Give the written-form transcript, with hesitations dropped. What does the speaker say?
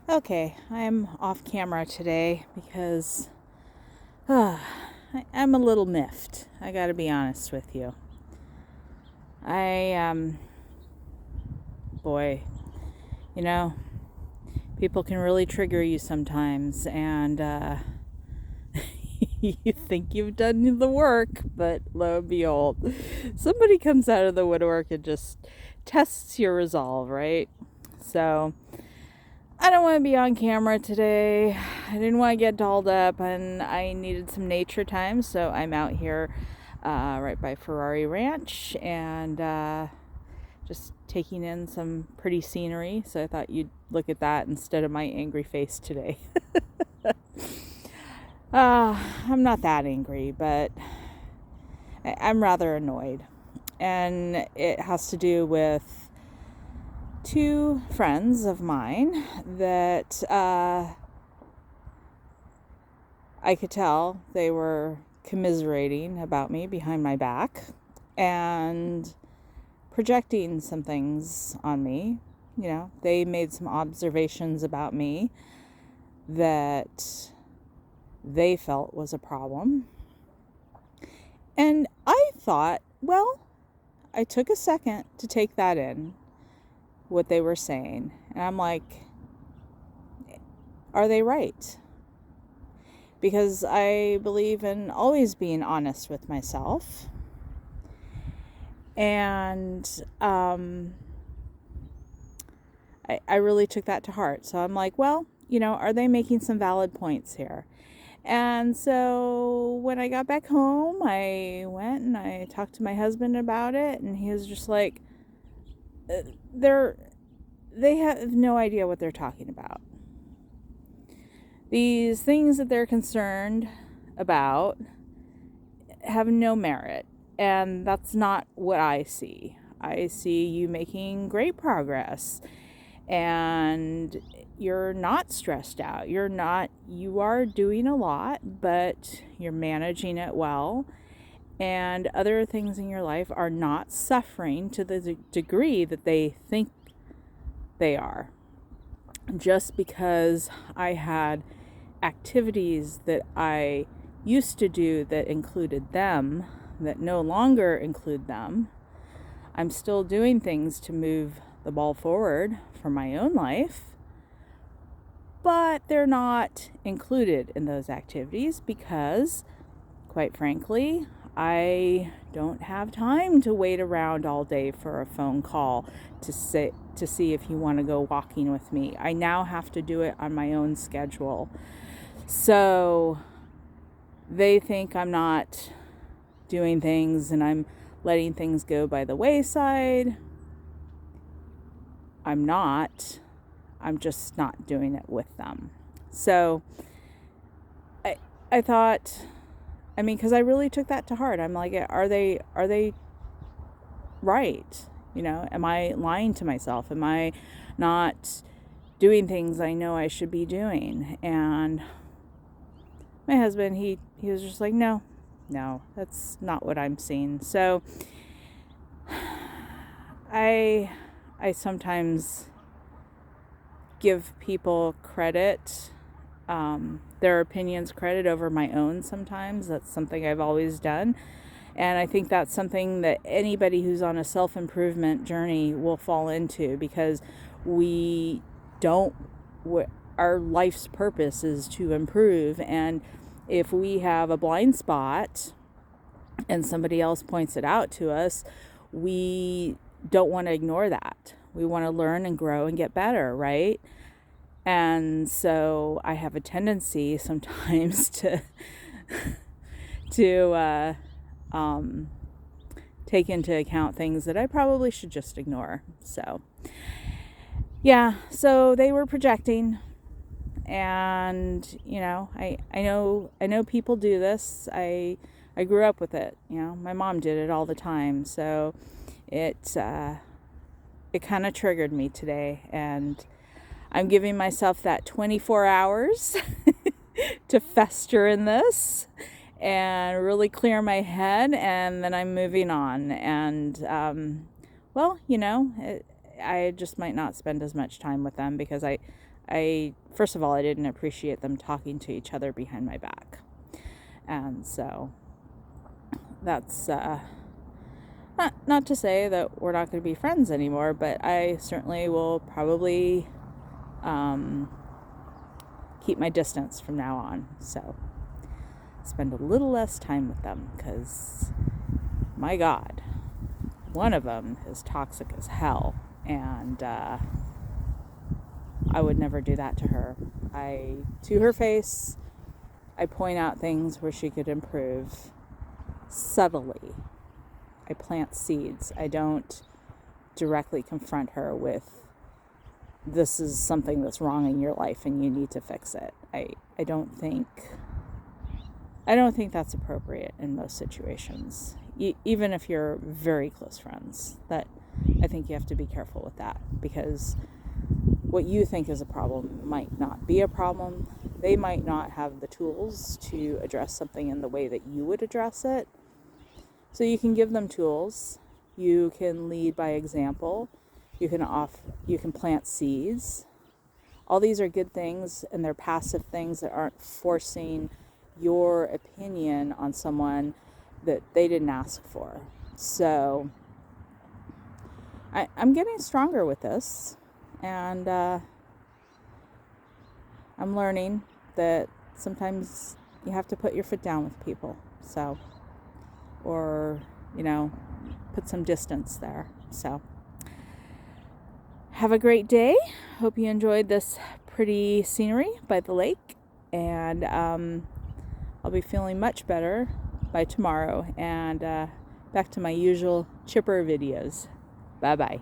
Okay, I'm off camera today because I'm a little miffed. I gotta be honest with you. I, boy, you know, people can really trigger you sometimes, and you think you've done the work, but lo and behold, somebody comes out of the woodwork and just tests your resolve, right? So, I don't want to be on camera today. I didn't want to get dolled up, and I needed some nature time, so I'm out here right by Ferrari Ranch and just taking in some pretty scenery. So I thought you'd look at that instead of my angry face today. I'm not that angry, but I'm rather annoyed, and it has to do with two friends of mine that I could tell they were commiserating about me behind my back and projecting some things on me. You know, they made some observations about me that they felt was a problem. And I thought, well, I took a second to take that in, what they were saying. And I'm like, are they right? Because I believe in always being honest with myself. And I really took that to heart. So I'm like, well, are they making some valid points here? And so when I got back home, I went and I talked to my husband about it, and he was just like, they have no idea what they're talking about. These things that they're concerned about have no merit, and that's not what I see. I see you making great progress, and you're not stressed out. You are doing a lot, but you're managing it well, and other things in your life are not suffering to the degree that they think they are. Just because I had activities that I used to do that included them, that no longer include them, I'm still doing things to move the ball forward for my own life, but they're not included in those activities because, quite frankly, I don't have time to wait around all day for a phone call to see if you want to go walking with me. I now have to do it on my own schedule. So they think I'm not doing things and I'm letting things go by the wayside. I'm not. I'm just not doing it with them. So I thought, because I really took that to heart. I'm like, are they right? Am I lying to myself? Am I not doing things I know I should be doing? And my husband, he was just like, no, that's not what I'm seeing. So I sometimes give people credit, their opinions credit over my own sometimes. That's something I've always done. And I think that's something that anybody who's on a self-improvement journey will fall into, because our life's purpose is to improve. And if we have a blind spot and somebody else points it out to us, we don't want to ignore that. We want to learn and grow and get better, right? And so I have a tendency sometimes to take into account things that I probably should just ignore. So so they were projecting, and I know people do this. I grew up with it. My mom did it all the time. So it kind of triggered me today, and I'm giving myself that 24 hours to fester in this and really clear my head, and then I'm moving on. And I just might not spend as much time with them because I first of all, I didn't appreciate them talking to each other behind my back. And so that's not to say that we're not going to be friends anymore, but I certainly will probably keep my distance from now on. So spend a little less time with them because, my God, one of them is toxic as hell, and I would never do that to her. To her face, I point out things where she could improve subtly. I plant seeds. I don't directly confront her with, this is something that's wrong in your life and you need to fix it. I don't think that's appropriate in most situations. Even if you're very close friends, that I think you have to be careful with that, because what you think is a problem might not be a problem. They might not have the tools to address something in the way that you would address it. So you can give them tools. You can lead by example. You can plant seeds. All these are good things, and they're passive things that aren't forcing your opinion on someone that they didn't ask for. So I'm getting stronger with this, and I'm learning that sometimes you have to put your foot down with people. So, or, put some distance there. So have a great day. Hope you enjoyed this pretty scenery by the lake, and I'll be feeling much better by tomorrow, and back to my usual chipper videos. Bye-bye.